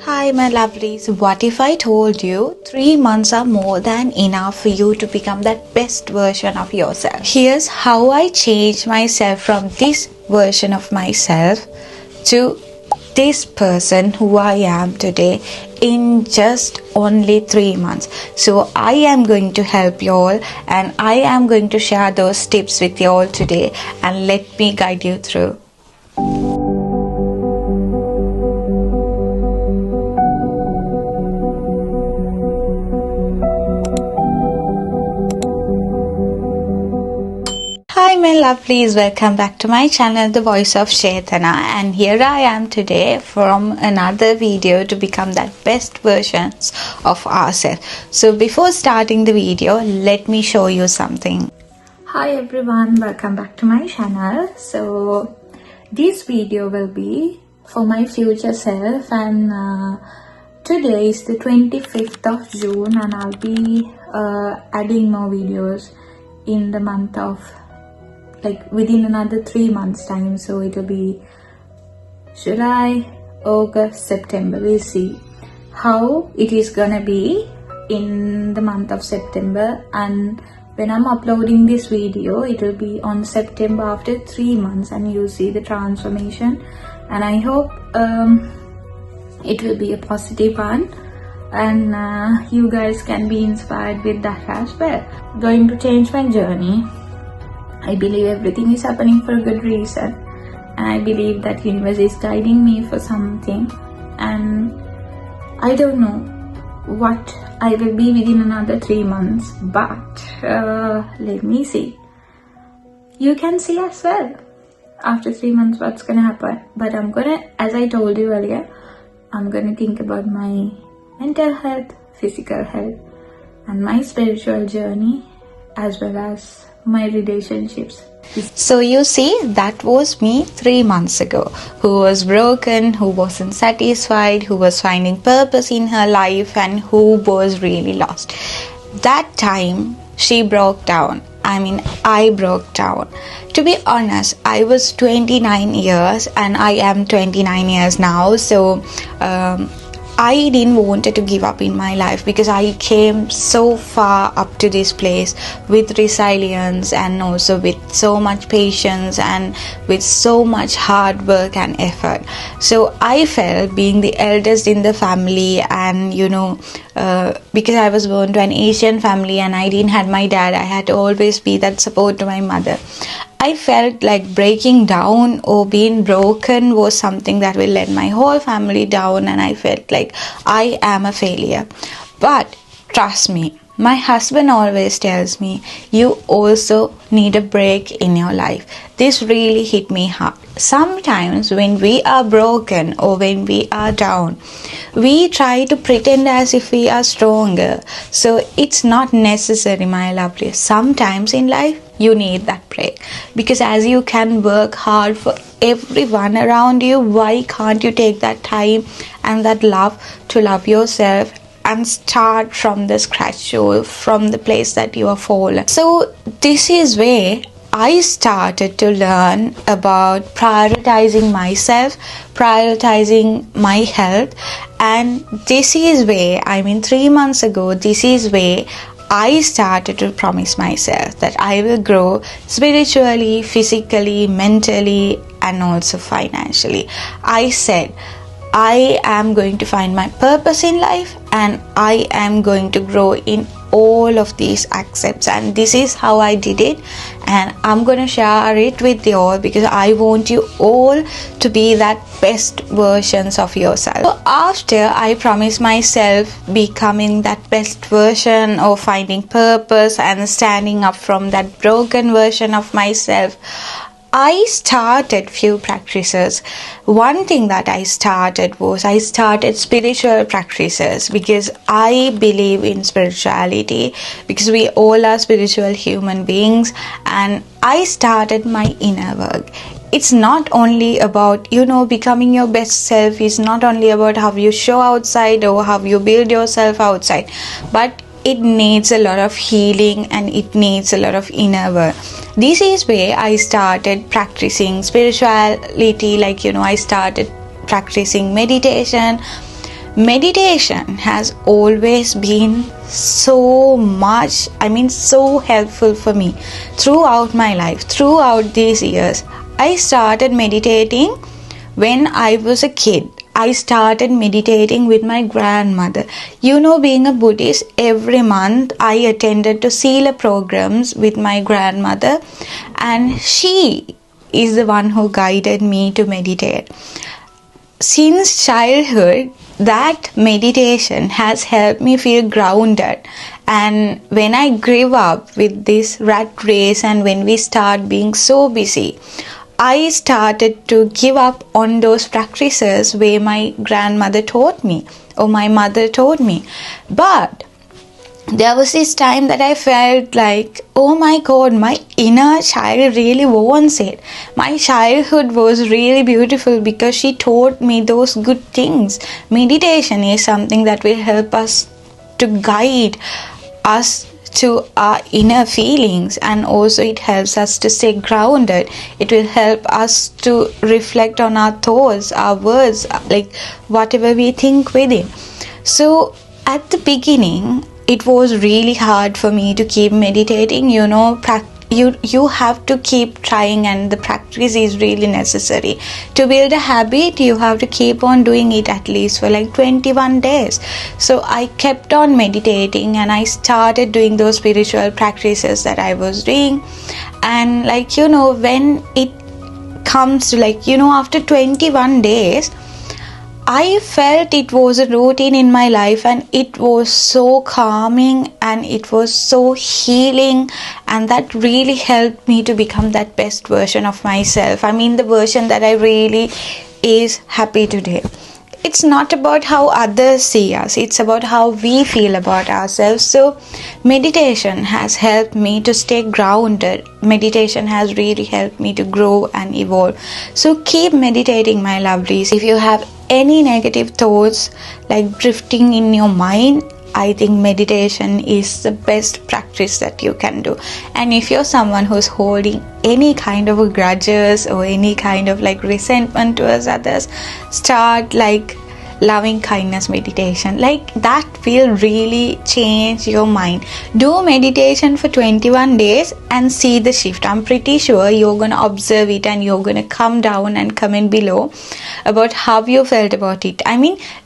Hi my lovelies, what if I told you 3 months are more than enough for you to become that best version of yourself? Here's how I changed myself from this version of myself to this person who I am today in just only 3 months. So I am going to help you all and I am going to share those tips with you all today, and let me guide you through. Hi my lovelies, welcome back to my channel, the Voice of Chethana, and here I am today from another video to become that best versions of ourselves. So before starting the video, let me show you something. Hi everyone, welcome back to my channel. So this video will be for my future self, and today is the 25th of June and I'll be adding more videos in the month of within another 3 months time. So it'll be July, August, September. We'll see how it is gonna be in the month of September, and when I'm uploading this video it will be on September after 3 months, and you'll see the transformation, and I hope it will be a positive one, and you guys can be inspired with that as well. Going to change my journey. I believe everything is happening for a good reason, and I believe that universe is guiding me for something, and I don't know what I will be within another 3 months, but let me see. You can see as well after 3 months what's gonna happen, but I'm gonna, as I told you earlier, I'm gonna think about my mental health, physical health, and my spiritual journey, as well as my relationships. So you see, that was me 3 months ago, who was broken, who wasn't satisfied, who was finding purpose in her life, and who was really lost. That time she broke down. I broke down. To be honest, I was 29 years and I am 29 years now. So I didn't want to give up in my life, because I came so far up to this place with resilience, and also with so much patience, and with so much hard work and effort. So I felt, being the eldest in the family, and because I was born to an Asian family and I didn't have my dad, I had to always be that support to my mother. I felt like breaking down or being broken was something that will let my whole family down, and I felt like I am a failure. But trust me, my husband always tells me, you also need a break in your life. This really hit me hard. Sometimes when we are broken or when we are down, we try to pretend as if we are stronger. So it's not necessary, my lovely. Sometimes in life you need that break, because as you can work hard for everyone around you, why can't you take that time and that love to love yourself and start from the scratch, or from the place that you are fallen. So this is where I started to learn about prioritizing myself, prioritizing my health, and this is where, 3 months ago, this is where I started to promise myself that I will grow spiritually, physically, mentally, and also financially. I said, I am going to find my purpose in life, and I am going to grow in all of these aspects, and this is how I did it, and I'm going to share it with you all, because I want you all to be that best versions of yourself. So after I promised myself becoming that best version, or finding purpose and standing up from that broken version of myself, I started few practices. One thing that I started was spiritual practices, because I believe in spirituality, because we all are spiritual human beings, and I started my inner work. It's not only about becoming your best self. It's not only about how you show outside or how you build yourself outside, but it needs a lot of healing, and it needs a lot of inner work. This is where I started practicing spirituality, I started practicing meditation, meditation has always been so helpful for me throughout my life, throughout these years. I started meditating when I was a kid. I started meditating with my grandmother. Being a Buddhist, every month I attended to Sila programs with my grandmother, and she is the one who guided me to meditate. Since childhood, that meditation has helped me feel grounded. And when I grew up with this rat race and when we start being so busy, I started to give up on those practices where my grandmother taught me or my mother taught me. But there was this time that I felt like, oh my God, my inner child really wants it. My childhood was really beautiful because she taught me those good things. Meditation is something that will help us to guide us to our inner feelings, and also it helps us to stay grounded. It will help us to reflect on our thoughts, our words, like whatever we think within. So at the beginning, it was really hard for me to keep meditating. You have to keep trying, and the practice is really necessary. To build a habit, you have to keep on doing it at least for like 21 days. So I kept on meditating and I started doing those spiritual practices that I was doing. And when it comes to after 21 days, I felt it was a routine in my life, and it was so calming and it was so healing, and that really helped me to become that best version of myself. The version that I really is happy today. It's not about how others see us, it's about how we feel about ourselves. So meditation has helped me to stay grounded. Meditation has really helped me to grow and evolve. So keep meditating, my lovelies. If you have any negative thoughts like drifting in your mind, I think meditation is the best practice that you can do. And if you're someone who's holding any kind of grudges or any kind of resentment towards others, start loving kindness meditation. That will really change your mind. Do meditation for 21 days and see the shift. I'm pretty sure you're going to observe it, and you're going to come down and comment below about how you felt about it.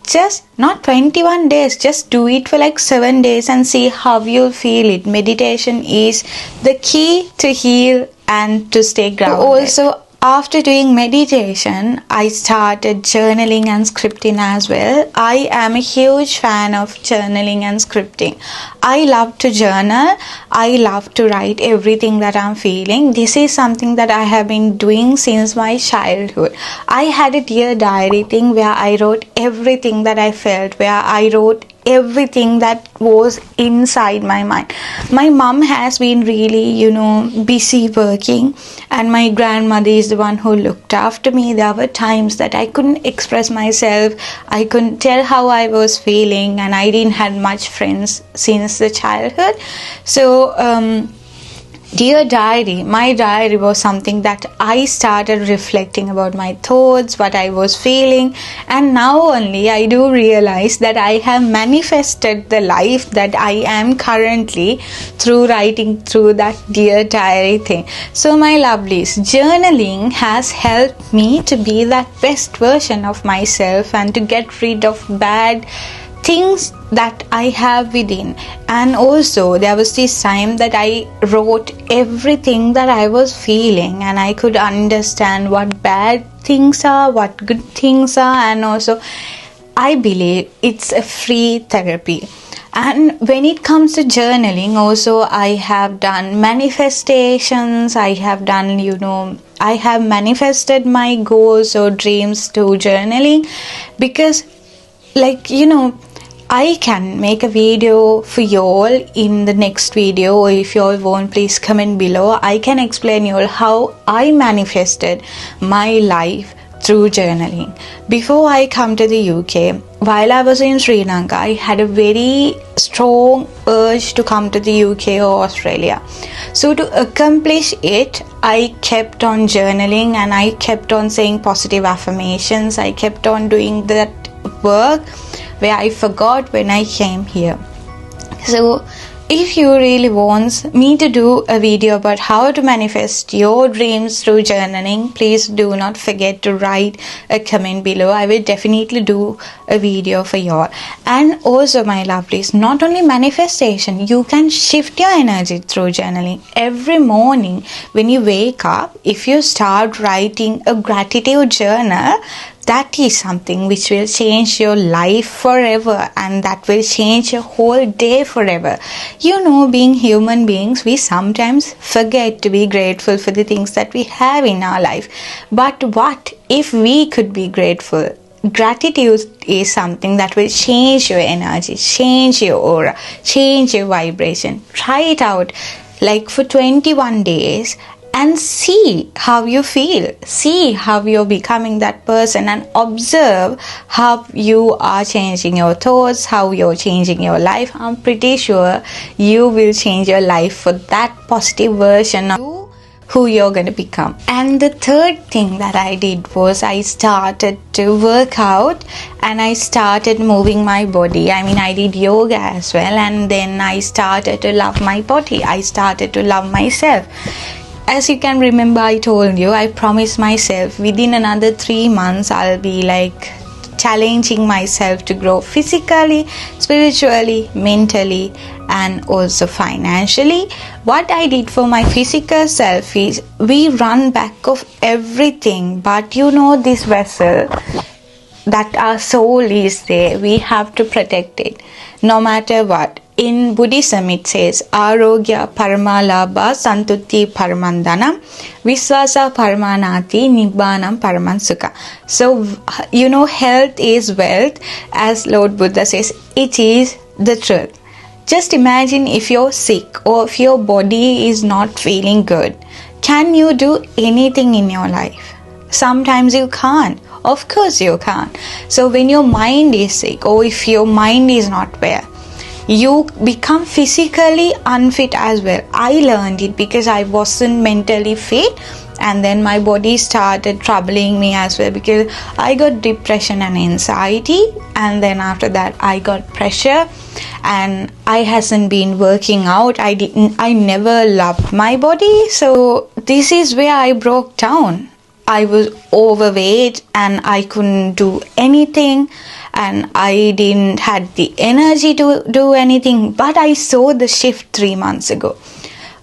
Just not 21 days, just do it for 7 days and see how you'll feel it. Meditation is the key to heal and to stay grounded. Also, after doing meditation, I started journaling and scripting as well. I am a huge fan of journaling and scripting. I love to journal. I love to write everything that I'm feeling. This is something that I have been doing since my childhood. I had a dear diary thing where I wrote everything that I felt, where I wrote everything that was inside my mind. My mom has been really, busy working, and my grandmother is the one who looked after me. There were times that I couldn't express myself, I couldn't tell how I was feeling, and I didn't have much friends since the childhood. So dear diary, my diary was something that I started reflecting about my thoughts, what I was feeling, and now only I do realize that I have manifested the life that I am currently through writing through that dear diary thing. So my lovelies, journaling has helped me to be that best version of myself and to get rid of bad things that I have within. And also there was this time that I wrote everything that I was feeling, and I could understand what bad things are, what good things are, and also I believe it's a free therapy. And when it comes to journaling, also I have done manifestations. I have done, I have manifested my goals or dreams to journaling, because I can make a video for you all in the next video, or if you all want, please comment below. I can explain you all how I manifested my life through journaling. Before I come to the UK, while I was in Sri Lanka, I had a very strong urge to come to the UK or Australia. So to accomplish it, I kept on journaling and I kept on saying positive affirmations. I kept on doing that work where I forgot when I came here. So if you really want me to do a video about how to manifest your dreams through journaling, please do not forget to write a comment below. I will definitely do a video for you all. And also, my lovelies, not only manifestation, you can shift your energy through journaling. Every morning when you wake up, if you start writing a gratitude journal, that is something which will change your life forever, and that will change your whole day forever. You know, being human beings, we sometimes forget to be grateful for the things that we have in our life. But what if we could be grateful? Gratitude is something that will change your energy, change your aura, change your vibration. Try it out like for 21 days and see how you feel. See how you're becoming that person, and observe how you are changing your thoughts, how you're changing your life. I'm pretty sure you will change your life for that positive version of you, who you're going to become. And the third thing that I did was I started to work out and I started moving my body. I did yoga as well, and then I started to love my body. I started to love myself. As you can remember, I told you, I promised myself within another 3 months I'll be like challenging myself to grow physically, spiritually, mentally, and also financially. What I did for my physical self is, we run back of everything, but you know, this vessel that our soul is there, we have to protect it no matter what. In Buddhism it says, Arogya Paramalabha Santutti Paramandana Viswasa Paramanati Nibbanam Paraman. So, you know, health is wealth, as Lord Buddha says. It is the truth. Just imagine if you're sick or if your body is not feeling good. Can you do anything in your life? Sometimes you can't. Of course you can't. So when your mind is sick, or if your mind is not well, you become physically unfit as well. I learned it because I wasn't mentally fit, and then my body started troubling me as well, because I got depression and anxiety, and then after that I got pressure, and I hasn't been working out. I never loved my body. So this is where I broke down. I was overweight and I couldn't do anything, and I didn't had the energy to do anything. But I saw the shift 3 months ago.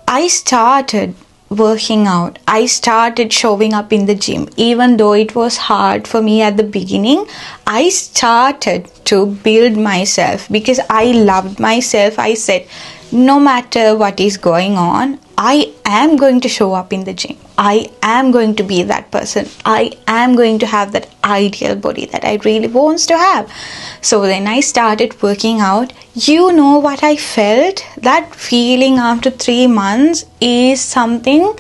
I started working out. I started showing up in the gym. Even though it was hard for me at the beginning, I started to build myself because I loved myself. I said, no matter what is going on, I am going to show up in the gym. I am going to be that person. I am going to have that ideal body that I really want to have. So then I started working out. You know what I felt? That feeling after 3 months is something,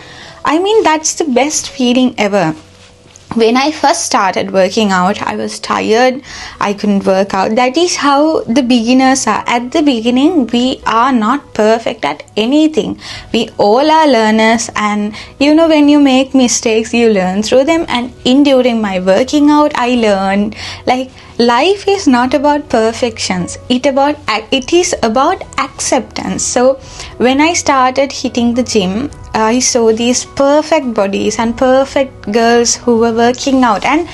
that's the best feeling ever. When I first started working out, I was tired. I couldn't work out. That is how the beginners are. At the beginning, we are not perfect at anything. We all are learners, and you know, when you make mistakes, you learn through them. And during my working out, I learned like life is not about perfections. It is about acceptance. So when I started hitting the gym, I saw these perfect bodies and perfect girls who were working out, and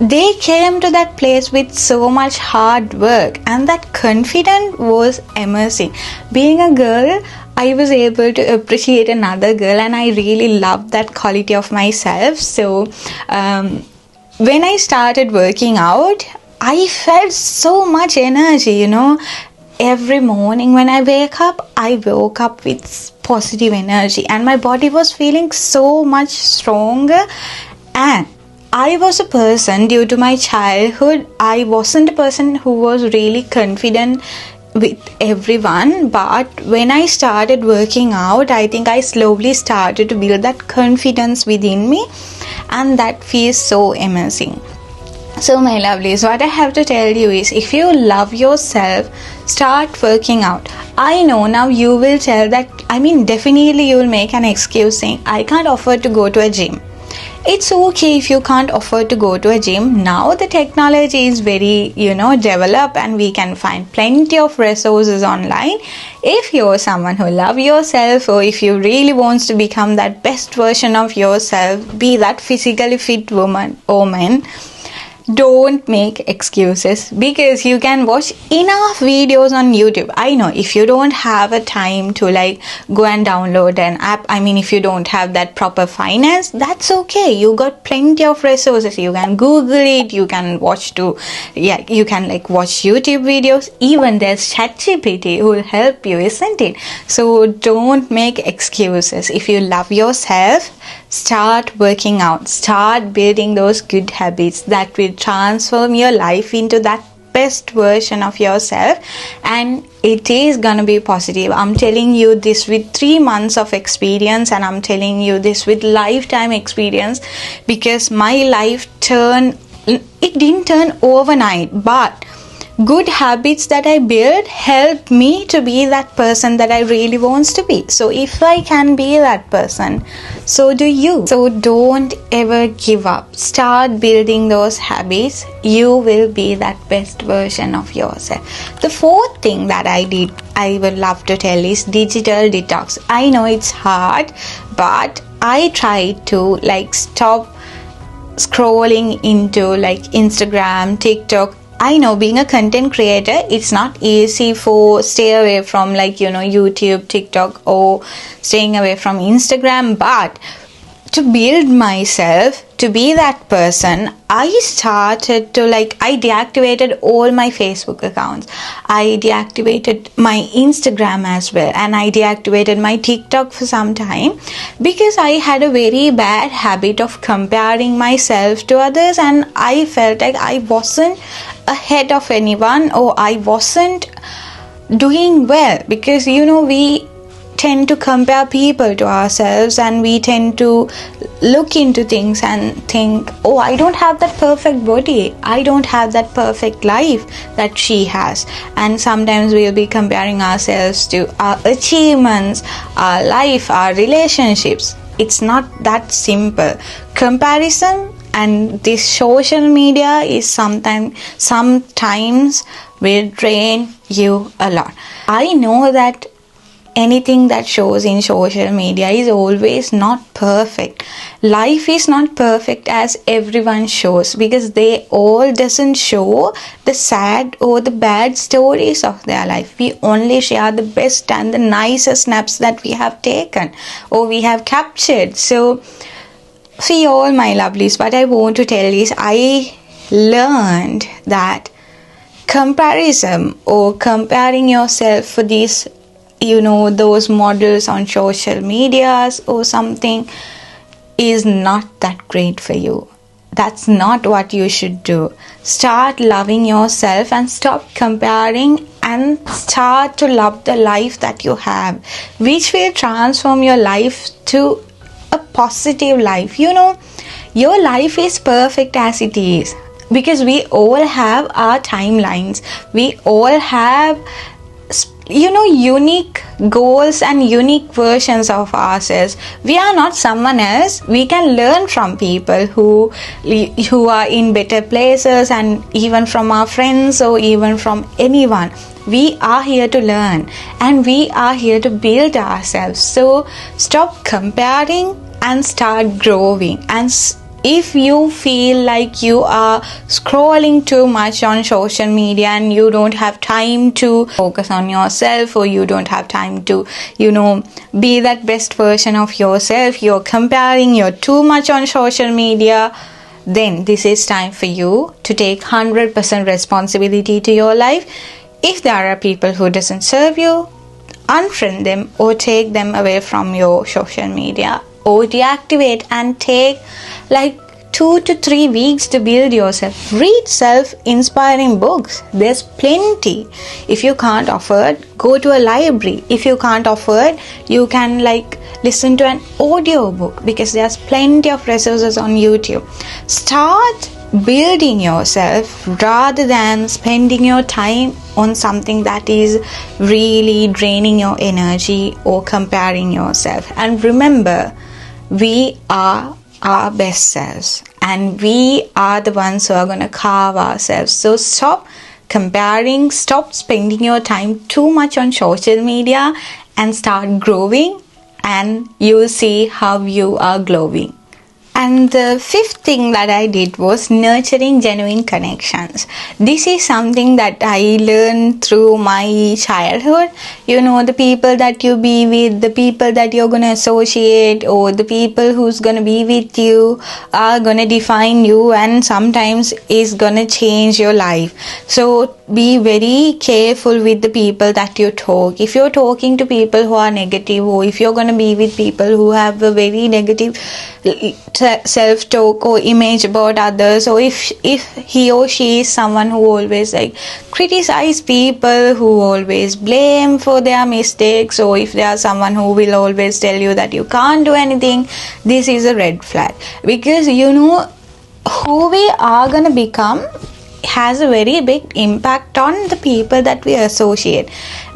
they came to that place with so much hard work, and that confidence was amazing. Being a girl, I was able to appreciate another girl, and I really loved that quality of myself. So when I started working out, I felt so much energy, you know. Every morning when I wake up, I woke up with positive energy, and my body was feeling so much stronger. And I was a person, due to my childhood, I wasn't a person who was really confident with everyone. But when I started working out, I think I slowly started to build that confidence within me, and that feels so amazing. So my lovelies, what I have to tell you is, if you love yourself, start working out. I know now you will tell that, definitely you will make an excuse saying, I can't afford to go to a gym. It's okay if you can't afford to go to a gym. Now the technology is very, developed, and we can find plenty of resources online. If you're someone who loves yourself, or if you really wants to become that best version of yourself, be that physically fit woman or man, don't make excuses, because you can watch enough videos on YouTube. I know if you don't have a time to go and download an app, if you don't have that proper finance, that's okay. You got plenty of resources. You can Google it, you can watch watch YouTube videos. Even there's ChatGPT who will help you, isn't it? So don't make excuses. If you love yourself, start working out, start building those good habits that will transform your life into that best version of yourself, and it is gonna be positive. I'm telling you this with 3 months of experience, and I'm telling you this with lifetime experience, because my life didn't turn overnight, but good habits that I built helped me to be that person that I really wants to be. So if I can be that person, so do you. So don't ever give up. Start building those habits. You will be that best version of yourself. The fourth thing that I would love to tell is digital detox. I know it's hard, but I try to stop scrolling into Instagram, TikTok. I know being a content creator, it's not easy for stay away from YouTube, TikTok, or staying away from Instagram, but to build myself to be that person, I started to I deactivated all my Facebook accounts. I deactivated my Instagram as well, and I deactivated my TikTok for some time, because I had a very bad habit of comparing myself to others, and I felt like I wasn't ahead of anyone, or I wasn't doing well, because we tend to compare people to ourselves, and we tend to look into things and think, oh, I don't have that perfect body, I don't have that perfect life that she has. And sometimes we'll be comparing ourselves to our achievements, our life, our relationships. It's not that simple. Comparison and this social media is sometimes will drain you a lot. I know that anything that shows in social media is always not perfect. Life is not perfect as everyone shows, because they all doesn't show the sad or the bad stories of their life. We only share the best and the nicest snaps that we have taken or we have captured. So see, all my lovelies, what I want to tell is, I learned that comparison or comparing yourself for these those models on social medias or something is not that great for you. That's not what you should do. Start loving yourself and stop comparing, and start to love the life that you have, which will transform your life to a positive life. Your life is perfect as it is, because we all have our timelines. We all have unique goals and unique versions of ourselves. We are not someone else. We can learn from people who are in better places, and even from our friends or even from anyone. We are here to learn, and we are here to build ourselves. So stop comparing and start growing. And if you feel like you are scrolling too much on social media and you don't have time to focus on yourself, or you don't have time to be that best version of yourself, you're comparing, you're too much on social media, then this is time for you to take 100% responsibility to your life. If there are people who doesn't serve you, unfriend them or take them away from your social media, or deactivate and take 2 to 3 weeks to build yourself. Read self-inspiring books. There's plenty. If you can't afford, go to a library. If you can't afford, you can listen to an audio book, because there's plenty of resources on YouTube. Start building yourself rather than spending your time on something that is really draining your energy or comparing yourself. And remember, we are our best selves, and we are the ones who are going to carve ourselves. So stop comparing, stop spending your time too much on social media, and start growing, and you'll see how you are glowing. And the fifth thing that I did was nurturing genuine connections. This is something that I learned through my childhood. The people that you be with, the people that you're going to associate, or the people who's going to be with you are going to define you, and sometimes is going to change your life. So be very careful with the people that you talk. If you're talking to people who are negative, or if you're going to be with people who have a very negative self-talk or image about others, or if he or she is someone who always criticize people, who always blame for their mistakes, or if they are someone who will always tell you that you can't do anything, this is a red flag. Because who we are going to become has a very big impact on the people that we associate.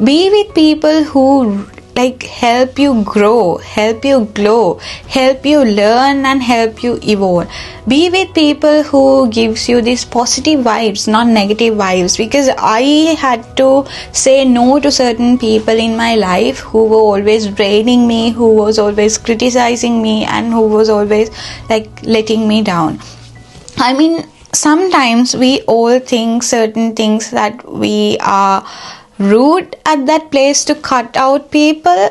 Be with people who help you grow, help you glow, help you learn, and help you evolve. Be with people who gives you these positive vibes, not negative vibes. Because I had to say no to certain people in my life who were always draining me, who was always criticizing me, and who was always letting me down. Sometimes we all think certain things that we are rude at that place to cut out people.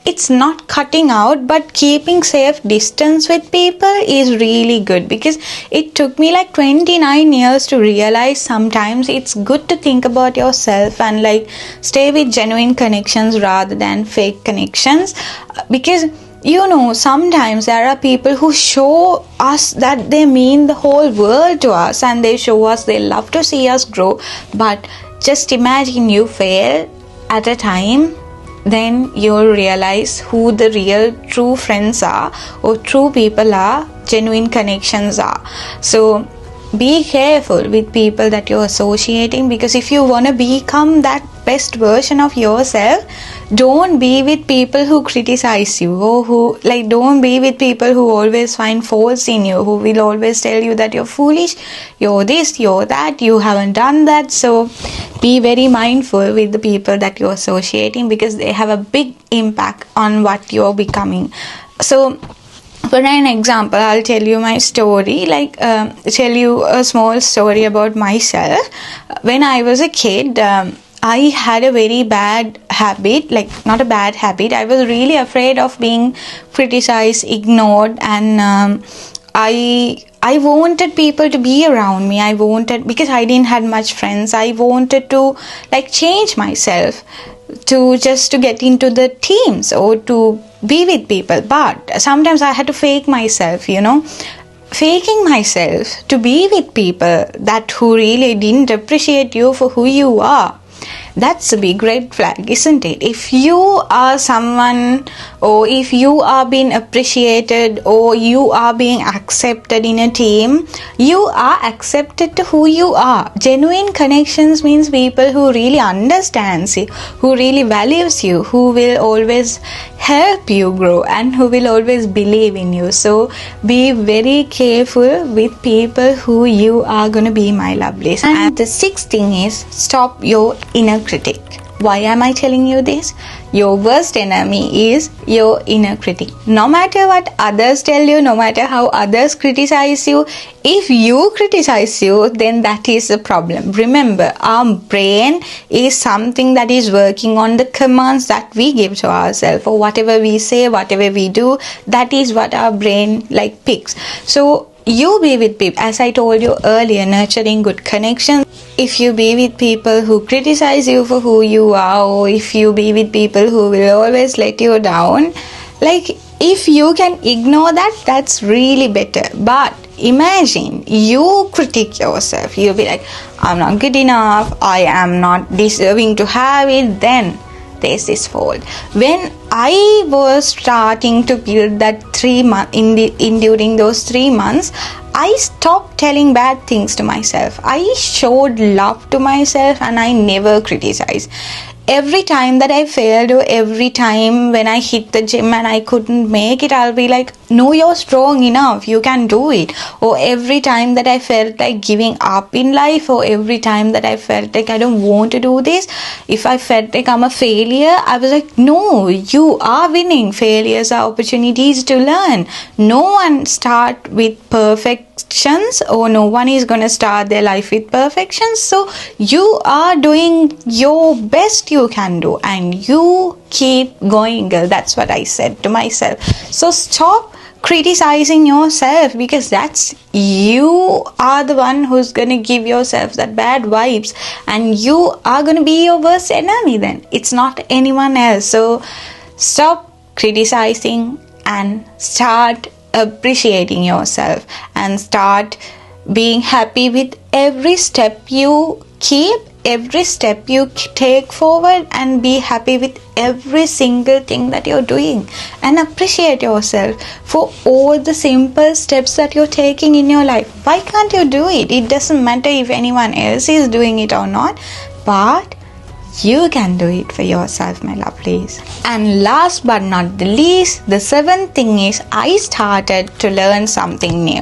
It's not cutting out, but keeping safe distance with people is really good. Because it took me 29 years to realize sometimes it's good to think about yourself and stay with genuine connections rather than fake connections. Because sometimes there are people who show us that they mean the whole world to us, and they show us they love to see us grow. But just imagine you fail at a time, then you'll realize who the real true friends are, or true people are, genuine connections are. So be careful with people that you're associating, because if you want to become that best version of yourself, don't be with people who criticize you, or who don't be with people who always find faults in you, who will always tell you that you're foolish, you're this, you're that, you haven't done that. So be very mindful with the people that you're associating, because they have a big impact on what you're becoming. So for an example, I'll tell you my story, tell you a small story about myself. When I was a kid, I had a very bad habit, not a bad habit. I was really afraid of being criticized, ignored, and I wanted people to be around me. Because I didn't have much friends, I wanted to change myself to get into the teams or to be with people. But sometimes I had to fake myself, faking myself to be with people that who really didn't appreciate you for who you are. That's a big red flag, isn't it? If you are someone, or if you are being appreciated, or you are being accepted in a team, you are accepted to who you are. Genuine connections means people who really understands you, who really values you, who will always help you grow, and who will always believe in you. So be very careful with people who you are going to be, my lovelies. And the sixth thing is, stop your inner critic. Why am I telling you this? Your worst enemy is your inner critic. No matter what others tell you, no matter how others criticize you, if you criticize you, then that is the problem. Remember, our brain is something that is working on the commands that we give to ourselves, or whatever we say, whatever we do, that is what our brain picks. So you be with people, as I told you earlier, nurturing good connections. If you be with people who criticize you for who you are, or if you be with people who will always let you down, if you can ignore that, that's really better. But imagine you critique yourself, you'll be I'm not good enough, I am not deserving to have it, then there's this fault. When I was starting to build that 3 months, during those 3 months, I stopped telling bad things to myself. I showed love to myself, and I never criticized. Every time that I failed, or every time when I hit the gym and I couldn't make it, I'll be know you're strong enough, you can do it. Or every time that I felt like giving up in life, or every time that I felt like I don't want to do this, if I felt like I'm a failure, I was like, no, you are winning. Failures are opportunities to learn. No one start with perfections, or no one is going to start their life with perfections. So you are doing your best you can do, and you keep going, girl. That's what I said to myself. So stop criticizing yourself, because that's you are the one who's gonna give yourself that bad vibes, and you are gonna be your worst enemy then. It's not anyone else. So stop criticizing and start appreciating yourself, and start being happy with every step you keep, every step you take forward, and be happy with every single thing that you're doing, and appreciate yourself for all the simple steps that you're taking in your life. Why can't you do it? It doesn't matter if anyone else is doing it or not, but you can do it for yourself, my lovelies. And last but not the least, the seventh thing is, I started to learn something new,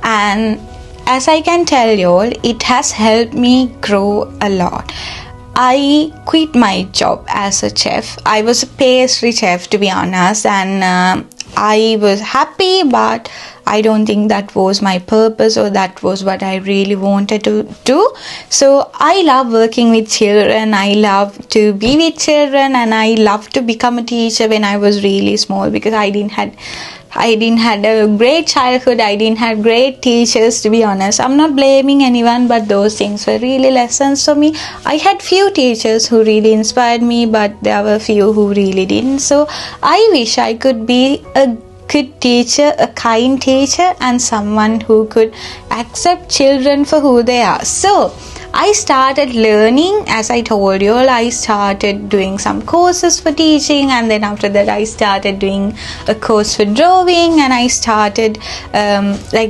and as I can tell you all, it has helped me grow a lot. I quit my job as a chef. I was a pastry chef, to be honest, and I was happy, but I don't think that was my purpose, or that was what I really wanted to do. So I love working with children, I love to be with children, and I love to become a teacher when I was really small, because I didn't have a great childhood. I didn't have great teachers, to be honest. I'm not blaming anyone, but those things were really lessons for me. I had few teachers who really inspired me, but there were few who really didn't. So I wish I could be a good teacher, a kind teacher, and someone who could accept children for who they are. So I started learning, as I told you all. I started doing some courses for teaching, and then after that I started doing a course for drawing, and I started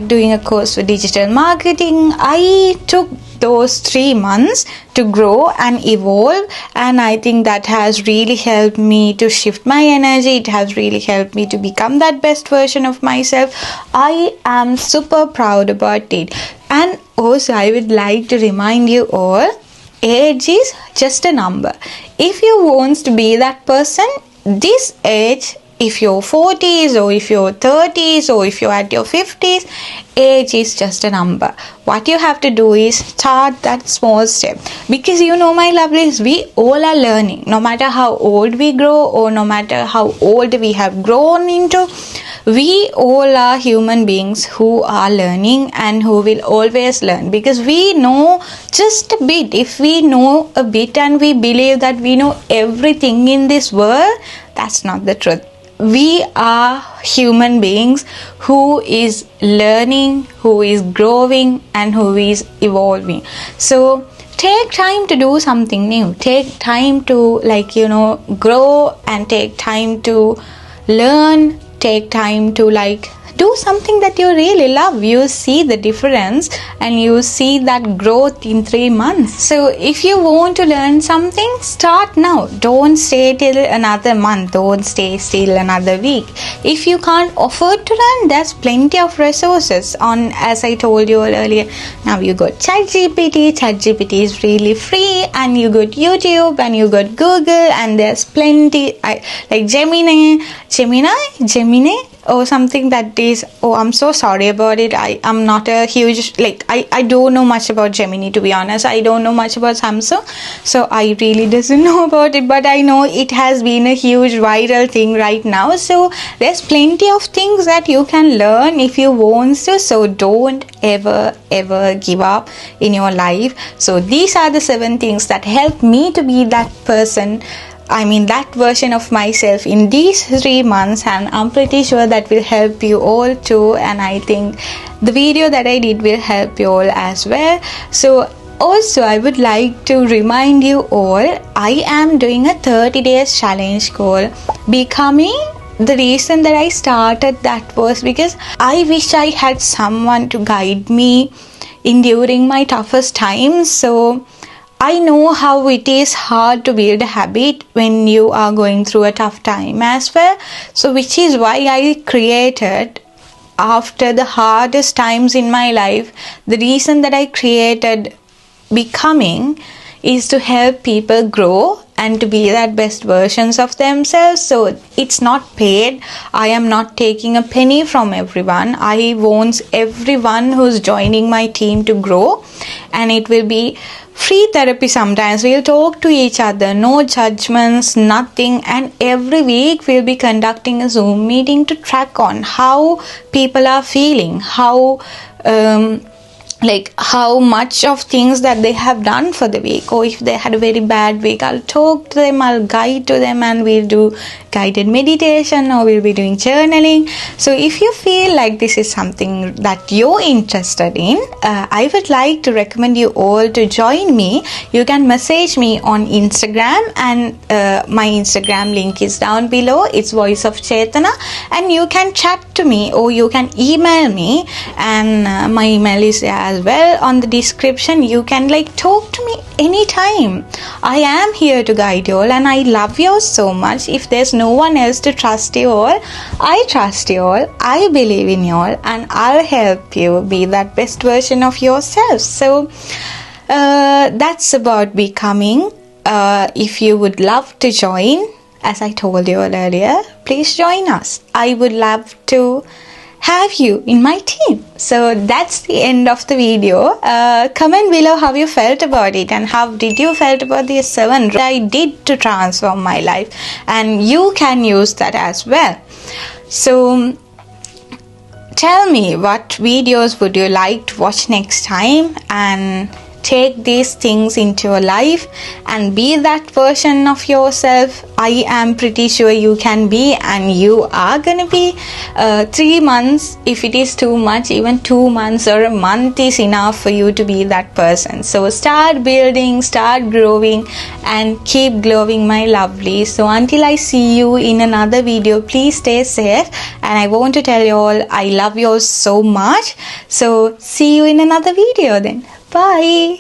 doing a course for digital marketing. I took those 3 months to grow and evolve, and I think that has really helped me to shift my energy. It has really helped me to become that best version of myself. I am super proud about it. And also I would like to remind you all, age is just a number. If you want to be that person, this age, if you're 40s or if you're 30s or if you're at your 50s, age is just a number. What you have to do is start that small step, because you know, my lovelies, we all are learning. No matter how old we grow, or no matter how old we have grown into, we all are human beings who are learning and who will always learn, because we know just a bit. If we know a bit and we believe that we know everything in this world, that's not the truth. We are human beings who is learning, who is growing, and who is evolving. So take time to do something new. Take time to grow, and take time to learn. Take time to do something that you really love. You see the difference, and you see that growth in 3 months. So if you want to learn something, start now. Don't stay till another month. Don't stay still another week. If you can't afford to learn, there's plenty of resources on, as I told you earlier. Now you got ChatGPT. ChatGPT is really free, and you got YouTube, and you got Google, and there's plenty like Gemini or something that is, I'm so sorry about it. I'm not a huge, I don't know much about Gemini, to be honest. I don't know much about Samsung, so I really doesn't know about it, but I know it has been a huge viral thing right now. So there's plenty of things that you can learn if you want to. So don't ever give up in your life. So these are the 7 things that helped me to be that person, that version of myself in these 3 months, and I'm pretty sure that will help you all too. And I think the video that I did will help you all as well. So also I would like to remind you all, I am doing a 30 days challenge called Becoming. The reason that I started that was because I wish I had someone to guide me in during my toughest times. So I know how it is hard to build a habit when you are going through a tough time as well. So which is why I created, after the hardest times in my life, the reason that I created Becoming is to help people grow and to be that best versions of themselves. So it's not paid. I am not taking a penny from everyone. I want everyone who's joining my team to grow, and it will be free therapy. Sometimes we'll talk to each other, no judgments, nothing, and every week we'll be conducting a Zoom meeting to track on how people are feeling, how how much of things that they have done for the week, or if they had a very bad week, I'll talk to them, I'll guide to them, and we'll do guided meditation, or we'll be doing journaling. So if you feel like this is something that you're interested in, I would like to recommend you all to join me. You can message me on Instagram, and my Instagram link is down below. It's VoiceOfChethana, and you can chat to me, or you can email me, and my email is as well on the description. You can talk to me anytime. I am here to guide you all, and I love you so much. If there's no one else to trust you all, I trust you all, I believe in you all, and I'll help you be that best version of yourself. So that's about Becoming. If you would love to join, as I told you all earlier, please join us. I would love to have you in my team. So that's the end of the video. Comment below how you felt about it, and how did you felt about the 7 that I did to transform my life, and you can use that as well. So tell me, what videos would you like to watch next time, and take these things into your life and be that version of yourself. I am pretty sure you can be, and you are gonna be. 3 months, if it is too much, even 2 months or a month is enough for you to be that person. So start building, start growing, and keep glowing, my lovely. So until I see you in another video, please stay safe, and I want to tell you all I love you all so much. So see you in another video then. Bye.